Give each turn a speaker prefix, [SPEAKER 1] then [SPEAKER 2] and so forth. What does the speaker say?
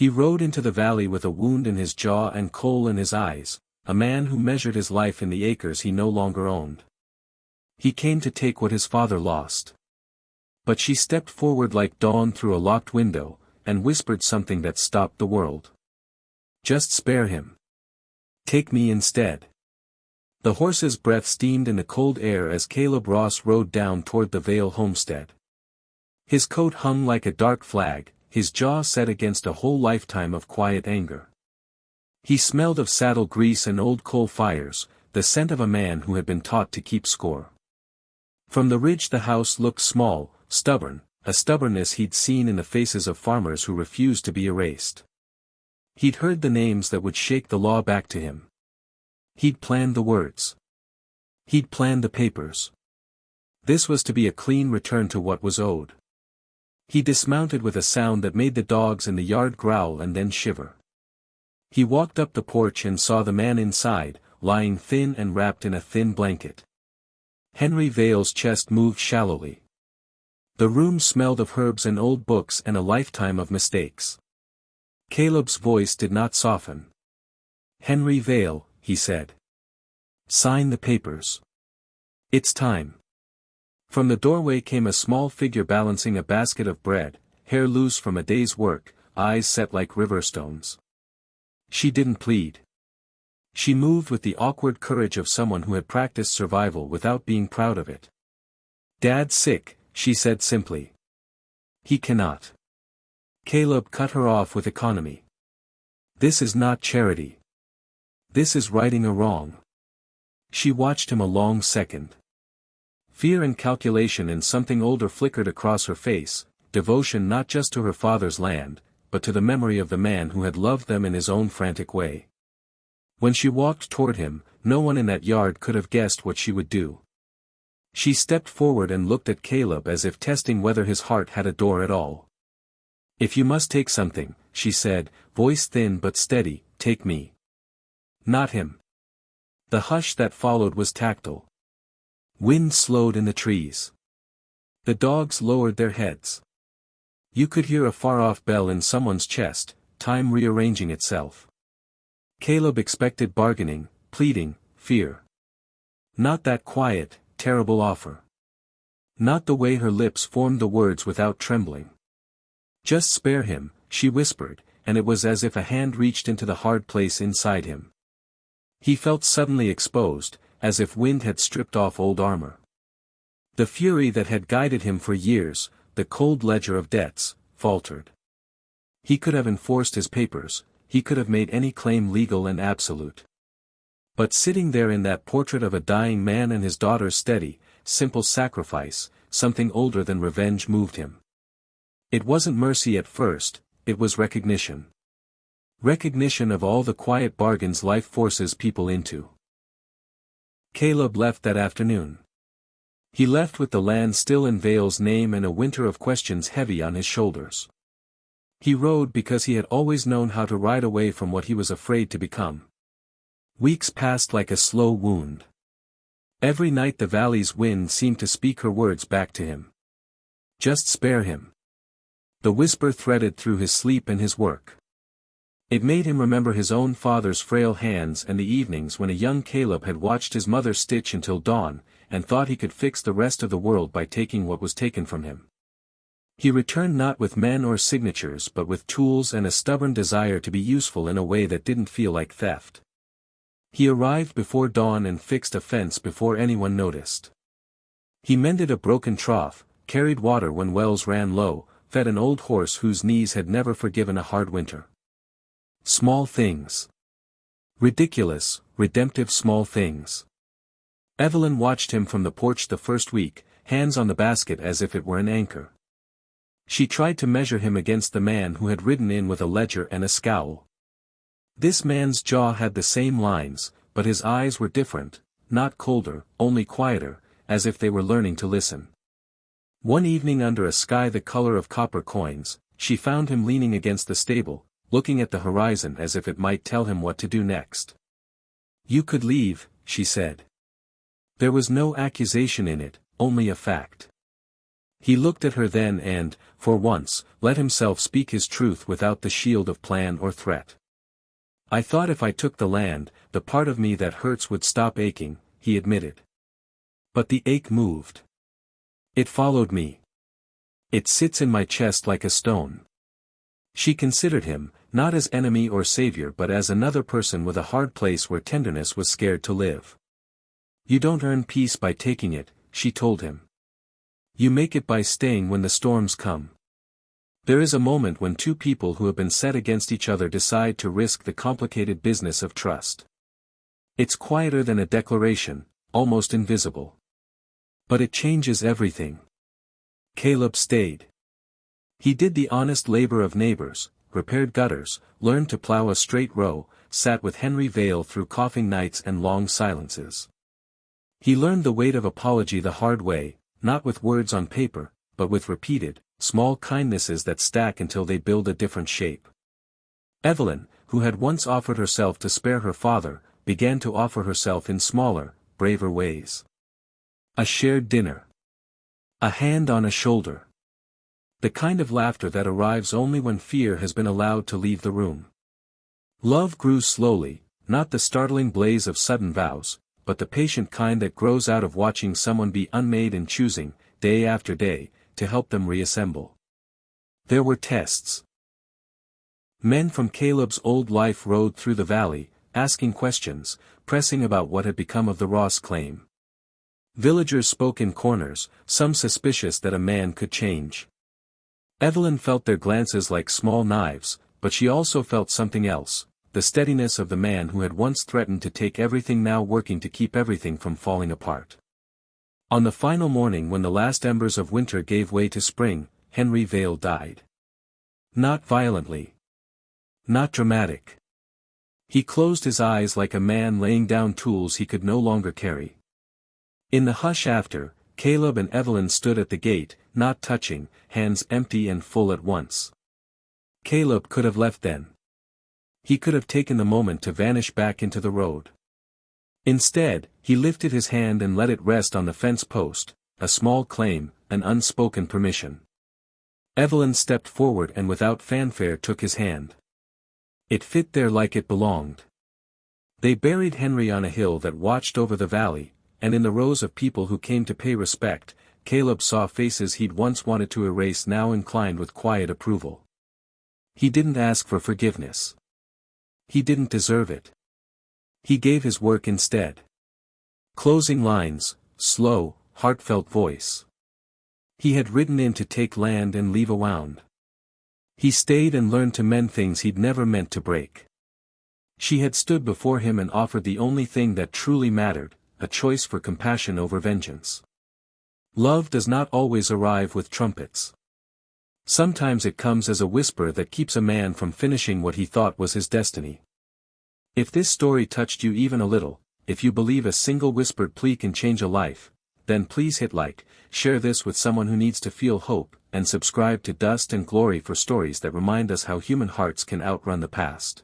[SPEAKER 1] He rode into the valley with a wound in his jaw and coal in his eyes, a man who measured his life in the acres he no longer owned. He came to take what his father lost. But she stepped forward like dawn through a locked window, and whispered something that stopped the world. Just spare him. Take me instead. The horse's breath steamed in the cold air as Caleb Ross rode down toward the Vale homestead. His coat hung like a dark flag, his jaw set against a whole lifetime of quiet anger. He smelled of saddle grease and old coal fires, the scent of a man who had been taught to keep score. From the ridge the house looked small, stubborn, a stubbornness he'd seen in the faces of farmers who refused to be erased. He'd heard the names that would shake the law back to him. He'd planned the words. He'd planned the papers. This was to be a clean return to what was owed. He dismounted with a sound that made the dogs in the yard growl and then shiver. He walked up the porch and saw the man inside, lying thin and wrapped in a thin blanket. Henry Vale's chest moved shallowly. The room smelled of herbs and old books and a lifetime of mistakes. Caleb's voice did not soften. "Henry Vale," he said. "Sign the papers. It's time." From the doorway came a small figure balancing a basket of bread, hair loose from a day's work, eyes set like river stones. She didn't plead. She moved with the awkward courage of someone who had practiced survival without being proud of it. "Dad's sick," she said simply. "He cannot." Caleb cut her off with economy. "This is not charity. This is righting a wrong." She watched him a long second. Fear and calculation and something older flickered across her face, devotion not just to her father's land, but to the memory of the man who had loved them in his own frantic way. When she walked toward him, no one in that yard could have guessed what she would do. She stepped forward and looked at Caleb as if testing whether his heart had a door at all. "If you must take something," she said, voice thin but steady, "take me. Not him." The hush that followed was tactile. Wind slowed in the trees. The dogs lowered their heads. You could hear a far-off bell in someone's chest, time rearranging itself. Caleb expected bargaining, pleading, fear. Not that quiet, terrible offer. Not the way her lips formed the words without trembling. "Just spare him," she whispered, and it was as if a hand reached into the hard place inside him. He felt suddenly exposed, as if wind had stripped off old armor. The fury that had guided him for years, the cold ledger of debts, faltered. He could have enforced his papers, he could have made any claim legal and absolute. But sitting there in that portrait of a dying man and his daughter's steady, simple sacrifice, something older than revenge moved him. It wasn't mercy at first, it was recognition. Recognition of all the quiet bargains life forces people into. Caleb left that afternoon. He left with the land still in Vale's name and a winter of questions heavy on his shoulders. He rode because he had always known how to ride away from what he was afraid to become. Weeks passed like a slow wound. Every night the valley's wind seemed to speak her words back to him. Just spare him. The whisper threaded through his sleep and his work. It made him remember his own father's frail hands and the evenings when a young Caleb had watched his mother stitch until dawn, and thought he could fix the rest of the world by taking what was taken from him. He returned not with men or signatures but with tools and a stubborn desire to be useful in a way that didn't feel like theft. He arrived before dawn and fixed a fence before anyone noticed. He mended a broken trough, carried water when wells ran low, fed an old horse whose knees had never forgiven a hard winter. Small things. Ridiculous, redemptive small things. Evelyn watched him from the porch the first week, hands on the basket as if it were an anchor. She tried to measure him against the man who had ridden in with a ledger and a scowl. This man's jaw had the same lines, but his eyes were different, not colder, only quieter, as if they were learning to listen. One evening under a sky the color of copper coins, she found him leaning against the stable, looking at the horizon as if it might tell him what to do next. "You could leave," she said. There was no accusation in it, only a fact. He looked at her then and, for once, let himself speak his truth without the shield of plan or threat. "I thought if I took the land, the part of me that hurts would stop aching," he admitted. "But the ache moved. It followed me. It sits in my chest like a stone." She considered him, not as enemy or savior but as another person with a hard place where tenderness was scared to live. "You don't earn peace by taking it," she told him. "You make it by staying when the storms come. There is a moment when two people who have been set against each other decide to risk the complicated business of trust. It's quieter than a declaration, almost invisible. But it changes everything." Caleb stayed. He did the honest labor of neighbors, repaired gutters, learned to plow a straight row, sat with Henry Vale through coughing nights and long silences. He learned the weight of apology the hard way, not with words on paper, but with repeated, small kindnesses that stack until they build a different shape. Evelyn, who had once offered herself to spare her father, began to offer herself in smaller, braver ways. A shared dinner. A hand on a shoulder. The kind of laughter that arrives only when fear has been allowed to leave the room. Love grew slowly, not the startling blaze of sudden vows, but the patient kind that grows out of watching someone be unmade and choosing, day after day, to help them reassemble. There were tests. Men from Caleb's old life rode through the valley, asking questions, pressing about what had become of the Ross claim. Villagers spoke in corners, some suspicious that a man could change. Evelyn felt their glances like small knives, but she also felt something else, the steadiness of the man who had once threatened to take everything now working to keep everything from falling apart. On the final morning when the last embers of winter gave way to spring, Henry Vale died. Not violently. Not dramatic. He closed his eyes like a man laying down tools he could no longer carry. In the hush after, Caleb and Evelyn stood at the gate, not touching, hands empty and full at once. Caleb could have left then. He could have taken the moment to vanish back into the road. Instead, he lifted his hand and let it rest on the fence post, a small claim, an unspoken permission. Evelyn stepped forward and without fanfare took his hand. It fit there like it belonged. They buried Henry on a hill that watched over the valley, and in the rows of people who came to pay respect, Caleb saw faces he'd once wanted to erase now inclined with quiet approval. He didn't ask for forgiveness. He didn't deserve it. He gave his work instead. Closing lines, slow, heartfelt voice. He had ridden in to take land and leave a wound. He stayed and learned to mend things he'd never meant to break. She had stood before him and offered the only thing that truly mattered, a choice for compassion over vengeance. Love does not always arrive with trumpets. Sometimes it comes as a whisper that keeps a man from finishing what he thought was his destiny. If this story touched you even a little, if you believe a single whispered plea can change a life, then please hit like, share this with someone who needs to feel hope, and subscribe to Dust and Glory for stories that remind us how human hearts can outrun the past.